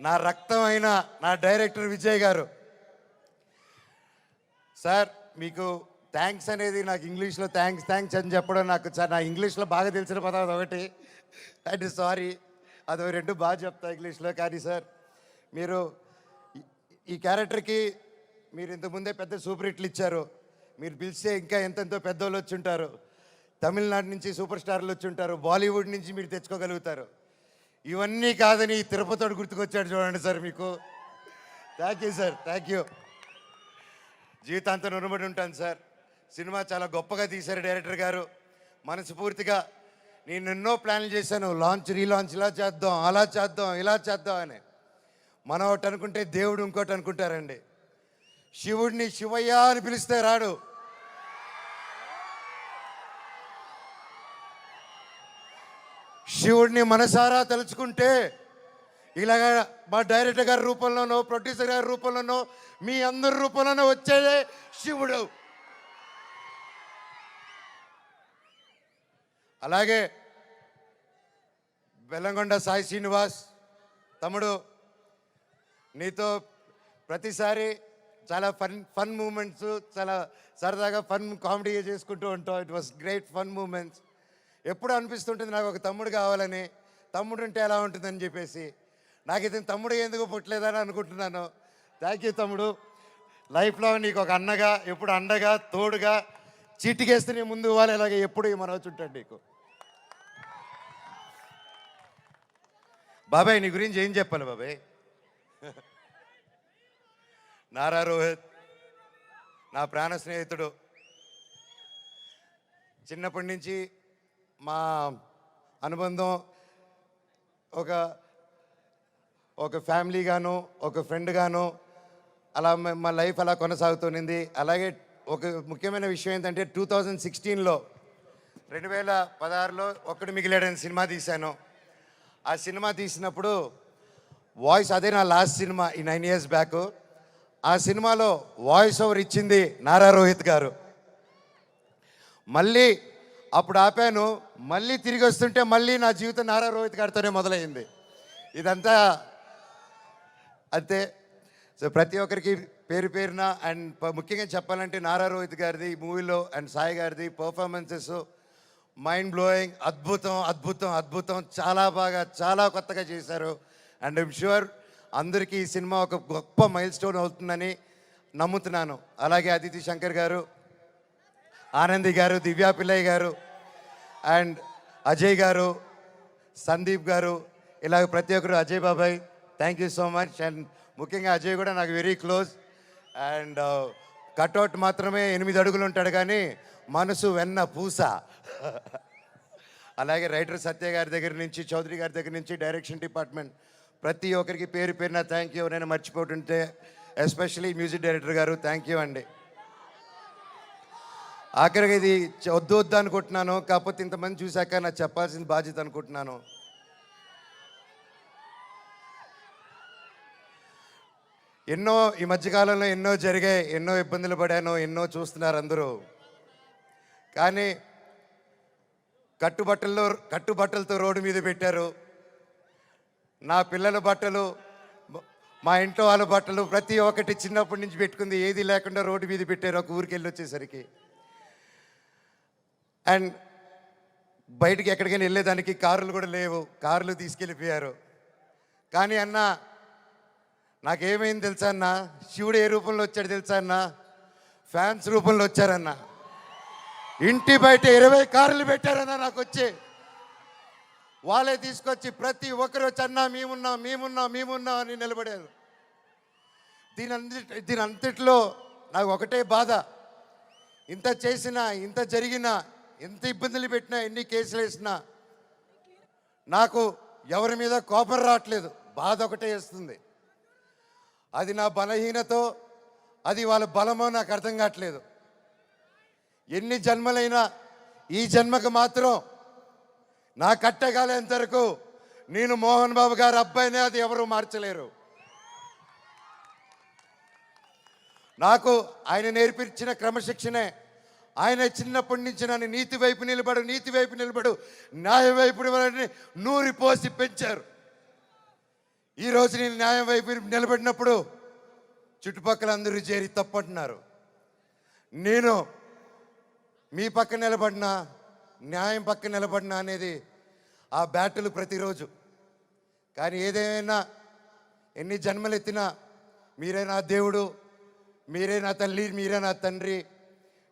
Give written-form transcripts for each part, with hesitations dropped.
నా రక్తం అయిన నా డైరెక్టర్ విజయ్ గారు. సార్ మీకు థ్యాంక్స్ అనేది నాకు ఇంగ్లీష్లో థ్యాంక్స్ అని చెప్పడం నాకు సార్ నా ఇంగ్లీష్లో బాగా తెలిసిన పదం అదొకటి. అండ్ సారీ అది రెండు బాగా చెప్తా ఇంగ్లీష్లో. కానీ సార్ మీరు ఈ క్యారెక్టర్కి మీరు ఇంతకుముందే పెద్ద సూపర్ హిట్లు ఇచ్చారు. మీరు పిలిస్తే ఇంకా ఎంతెంతో పెద్దోళ్ళు వచ్చి ఉంటారు. తమిళనాడు నుంచి సూపర్ స్టార్లు వచ్చి ఉంటారు. బాలీవుడ్ నుంచి మీరు తెచ్చుకోగలుగుతారు. ఇవన్నీ కాదని తిరుపతివాడు గుర్తుకొచ్చాడు చూడండి సార్ మీకు. Thank you sir, thank you. జీవితాంతం రుణపడి ఉంటాను సార్. సినిమా చాలా గొప్పగా తీశారు డైరెక్టర్ గారు. మనస్ఫూర్తిగా నేను ఎన్నో ప్లాన్లు చేశాను. లాంచ్ రీలాంచ్ ఇలా చేద్దాం, అలా చేద్దాం, ఇలా చేద్దాం అని. మనం ఒకటి అనుకుంటే దేవుడు ఇంకోటి అనుకుంటారండి. శివుడిని శివయ్య అని పిలిస్తే రాడు. శివుడిని మనసారా తలుచుకుంటే ఇలాగ మా డైరెక్టర్ గారి రూపంలోనో ప్రొడ్యూసర్ గారి రూపంలోనో మీ అందరి రూపంలోనో వచ్చేదే శివుడు. అలాగే బెల్లంకొండ సాయి శ్రీనివాస్ తమ్ముడు, నీతో ప్రతిసారి చాలా ఫన్ మూమెంట్స్, చాలా సరదాగా ఫన్ కామెడీ చేసుకుంటూ ఉంటాం. It was great fun moments. ఎప్పుడు అనిపిస్తుంటుంది నాకు ఒక తమ్ముడు కావాలని, తమ్ముడు ఉంటే ఎలా ఉంటుందని చెప్పేసి. నాకు ఇతను తమ్ముడు ఎందుకు పుట్టలేదని అనుకుంటున్నాను. థ్యాంక్ యూ తమ్ముడు. లైఫ్లో నీకు ఒక అన్నగా, ఎప్పుడు అండగా, తోడుగా, చీటికేస్తే నీ ముందు ఇవ్వాలి. అలాగే ఎప్పుడు మనవచ్చు ఉంటాడు నీకు. బాబాయ్ నీ గురించి ఏం చెప్పాలి బాబాయ్? నారా రోహిత్ నా ప్రాణ స్నేహితుడు. చిన్నప్పటి నుంచి మా అనుబంధం ఒక ఫ్యామిలీగాను, ఒక ఫ్రెండ్గాను అలా మా లైఫ్ అలా కొనసాగుతుంది. అలాగే ఒక ముఖ్యమైన విషయం ఏంటంటే 2016లో 2016లో ఒక్కడు మిగిలాడని సినిమా తీశాను. ఆ సినిమా తీసినప్పుడు వాయిస్, అదే నా లాస్ట్ సినిమా ఈ 9 years బ్యాక్. ఆ సినిమాలో వాయిస్ ఓవర్ ఇచ్చింది నారా రోహిత్ గారు. మళ్ళీ అప్పుడు ఆపాను, మళ్ళీ తిరిగి వస్తుంటే మళ్ళీ నా జీవితం నారా రోహిత్ గారితోనే మొదలైంది. ఇదంతా అంతే. సో ప్రతి ఒక్కరికి పేరు పేరున అండ్ ముఖ్యంగా చెప్పాలంటే నారా రోహిత్ గారిది మూవీలో అండ్ సాయి గారిది పర్ఫార్మెన్సెస్ మైండ్ బ్లోయింగ్, అద్భుతం అద్భుతం అద్భుతం. చాలా బాగా, చాలా కొత్తగా చేశారు. అండ్ ఐమ్ ష్యూర్ అందరికీ ఈ సినిమా ఒక గొప్ప మైల్ స్టోన్ అవుతుందని నమ్ముతున్నాను. అలాగే అదితి శంకర్ గారు, ఆనంది గారు, దివ్యా పిల్లయ్య గారు అండ్ అజయ్ గారు, సందీప్ గారు, ఇలాగ ప్రతి ఒక్కరు, అజయ్ బాబాయ్ thank you so much. And ముఖ్యంగా అజయ్ కూడా నాకు వెరీ క్లోజ్. అండ్ కట్అవుట్ మాత్రమే 8 అడుగులు ఉంటాడు కానీ మనసు వెన్న పూస. అలాగే రైటర్ సత్య గారి దగ్గర నుంచి, చౌదరి గారి దగ్గర నుంచి, డైరెక్షన్ డిపార్ట్మెంట్ ప్రతి ఒక్కరికి పేరు పేరున థ్యాంక్ యూ. నేను మర్చిపోతుంటే ఎస్పెషలీ మ్యూజిక్ డైరెక్టర్ గారు థ్యాంక్ యూ అండి. ఆఖరికి ఇది వద్దు అనుకుంటున్నాను, కాకపోతే ఇంతమంది చూశాక నాకు చెప్పాల్సిన బాధ్యత అనుకుంటున్నాను. ఎన్నో ఈ మధ్యకాలంలో ఎన్నో జరిగాయి, ఎన్నో ఇబ్బందులు పడాను, ఎన్నో చూస్తున్నారు అందరూ. కానీ కట్టుబట్టలతో రోడ్డు మీద పెట్టారు. నా పిల్లల బట్టలు, మా ఇంట్లో వాళ్ళ బట్టలు ప్రతి ఒక్కటి చిన్నప్పటి నుంచి పెట్టుకుంది ఏది లేకుండా రోడ్డు మీద పెట్టారు ఒక ఊరికి వెళ్ళి వచ్చేసరికి. అండ్ బయటికి ఎక్కడికైనా వెళ్ళేదానికి కార్లు కూడా లేవు, కార్లు తీసుకెళ్ళిపోయారు. కానీ అన్న నాకేమైంది తెలుసా అన్న, శివుడు ఏ రూపంలో వచ్చాడు తెలుసా అన్న, ఫ్యాన్స్ రూపంలో వచ్చారన్న. ఇంటి బయట 20 కార్లు పెట్టారన్న నాకు వచ్చి. వాళ్ళే తీసుకొచ్చి ప్రతి ఒక్కరు వచ్చి అన్నా మేమున్నాం అని నిలబడారు. దీని అంతట్లో నాకు ఒకటే బాధ, ఇంత చేసినా, ఇంత జరిగినా, ఎంత ఇబ్బందులు పెట్టినా, ఎన్ని కేసులు వేసినా నాకు ఎవరి మీద కోపం రావట్లేదు, బాధ ఒకటే వేస్తుంది. అది నా బలహీనతో, అది వాళ్ళ బలమో నాకు అర్థం కావట్లేదు. ఎన్ని జన్మలైనా ఈ జన్మకు మాత్రం నా కట్టగాలేంత వరకు నేను మోహన్ బాబు గారి అబ్బాయినే, అది ఎవరు మార్చలేరు. నాకు ఆయన నేర్పించిన క్రమశిక్షణే, ఆయన చిన్నప్పటి నుంచి నన్ను నీతి వైపు నిలబడు, న్యాయ వైపు నూరి పోసి పెంచారు. ఈరోజు నేను న్యాయం వైపు నిలబడినప్పుడు చుట్టుపక్కల అందరూ చేరి తప్పంటున్నారు. నేను మీ పక్క నిలబడినా, న్యాయం పక్క నిలబడినా అనేది ఆ బ్యాటిల్ ప్రతిరోజు. కానీ ఏదేమైనా ఎన్ని జన్మలు ఎత్తినా మీరే నా దేవుడు, మీరే నా తల్లి, మీరే నా తండ్రి.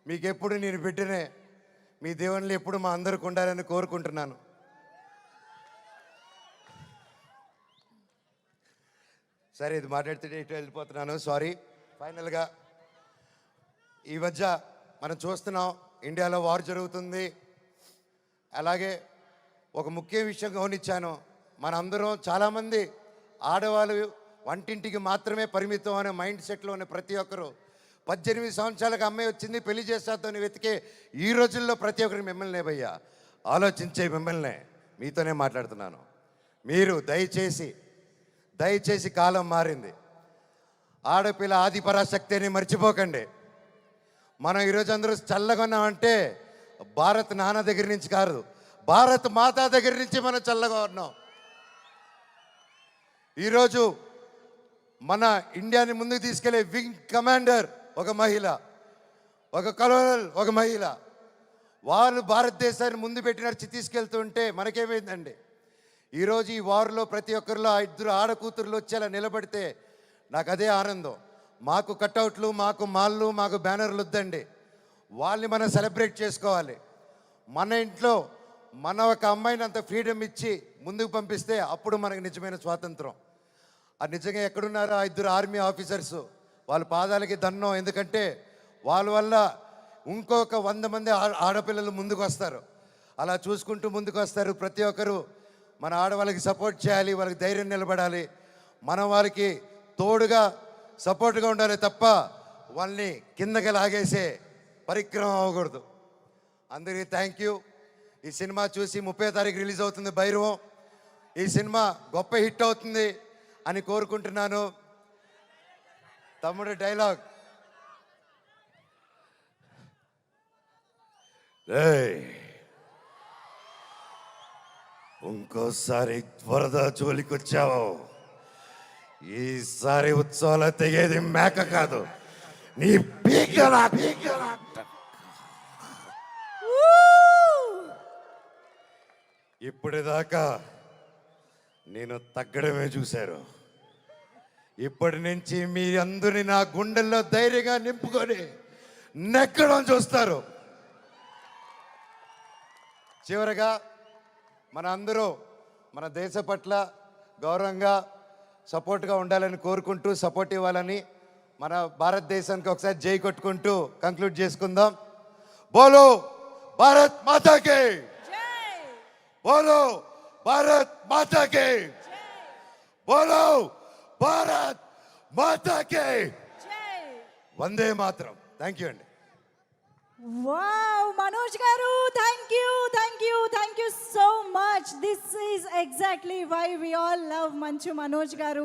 మీకు ఎప్పుడు నేను బిడ్డనే. మీ దేవుళ్ళు ఎప్పుడు మా అందరికి ఉండాలని కోరుకుంటున్నాను. సరే, ఇది మాట్లాడితే ఇటు వెళ్ళిపోతున్నాను, సారీ. ఫైనల్గా ఈ మధ్య మనం చూస్తున్నాం, ఇండియాలో వార్ జరుగుతుంది. అలాగే ఒక ముఖ్య విషయం గమనించాను, మనందరం చాలామంది ఆడవాళ్ళు వంటింటికి మాత్రమే పరిమితం అనే మైండ్ సెట్లో ఉన్న ప్రతి ఒక్కరు 18 సంవత్సరాలకు అమ్మాయి వచ్చింది పెళ్లి చేస్తాతోని వెతికే ఈ రోజుల్లో ప్రతి ఒక్కరికి మిమ్మల్ని భయ్యా ఆలోచించే మిమ్మల్ని మీతోనే మాట్లాడుతున్నాను. మీరు దయచేసి కాలం మారింది. ఆడపిల్ల ఆది పరాశక్తి అని మర్చిపోకండి. మనం ఈరోజు అందరూ చల్లగా ఉన్నామంటే భారత్ నాన్న దగ్గర నుంచి కాదు, భారత్ మాతా దగ్గర నుంచి మనం చల్లగా ఉన్నాం. ఈరోజు మన ఇండియాని ముందుకు తీసుకెళ్లే వింగ్ కమాండర్ ఒక మహిళ, ఒక కలోనల్ ఒక మహిళ. వాళ్ళు భారతదేశాన్ని ముందు పెట్టి నడిచి తీసుకెళ్తుంటే మనకేమైందండి? ఈరోజు ఈ వార్లో ప్రతి ఒక్కరిలో 2 ఆడకూతుర్లు వచ్చేలా నిలబడితే నాకు అదే ఆనందం. మాకు కట్అవుట్లు, మాకు మాళ్ళు, మాకు బ్యానర్లు వద్దండి. వాళ్ళని మనం సెలబ్రేట్ చేసుకోవాలి. మన ఇంట్లో మన ఒక అమ్మాయిని అంత ఫ్రీడమ్ ఇచ్చి ముందుకు పంపిస్తే అప్పుడు మనకు నిజమైన స్వాతంత్రం. అది నిజంగా ఎక్కడున్నారో 2 ఆర్మీ ఆఫీసర్స్, వాళ్ళ పాదాలకి దండం. ఎందుకంటే వాళ్ళ వల్ల ఇంకొక 100 మంది ఆడపిల్లలు ముందుకు వస్తారు. అలా చూసుకుంటూ ముందుకు వస్తారు. ప్రతి ఒక్కరు మన ఆడవాళ్ళకి సపోర్ట్ చేయాలి, వాళ్ళకి ధైర్యం నిలబడాలి. మనం వాళ్ళకి తోడుగా సపోర్ట్గా ఉండాలి తప్ప వాళ్ళని కిందకి లాగేసే పరిక్రమ అవ్వకూడదు. అందరికీ థ్యాంక్ యూ. ఈ సినిమా చూసి 30వ తారీఖు రిలీజ్ అవుతుంది భైరవం. ఈ సినిమా గొప్ప హిట్ అవుతుంది అని కోరుకుంటున్నాను. తమ్ముడు డైలాగ్, ఇంకోసారి వరద జోలికొచ్చావు, ఈసారి ఉత్సవాలు తెగేది మేక కాదు, నీ పీకలా. ఇప్పటిదాకా నేను తగ్గడమే చూశారు. ఇప్పటి నుంచి మీ అందరిని నా గుండెల్లో ధైర్యంగా నింపుకొని నెక్కడం చూస్తారు. చివరగా మన అందరూ మన దేశ పట్ల గౌరవంగా సపోర్ట్గా ఉండాలని కోరుకుంటూ, సపోర్ట్ ఇవ్వాలని, మన భారతదేశానికి ఒకసారి జై కొట్టుకుంటూ కంక్లూడ్ చేసుకుందాం. బోలో భారత్ మాతాకి, బోలో భారత్ మాతాకి, బోలో భారత్ మాతాకి, వందే మాతరం. థ్యాంక్ యూ అండి. Wow, Manoj garu, thank you so much. This is exactly why we all love Manchu Manoj garu.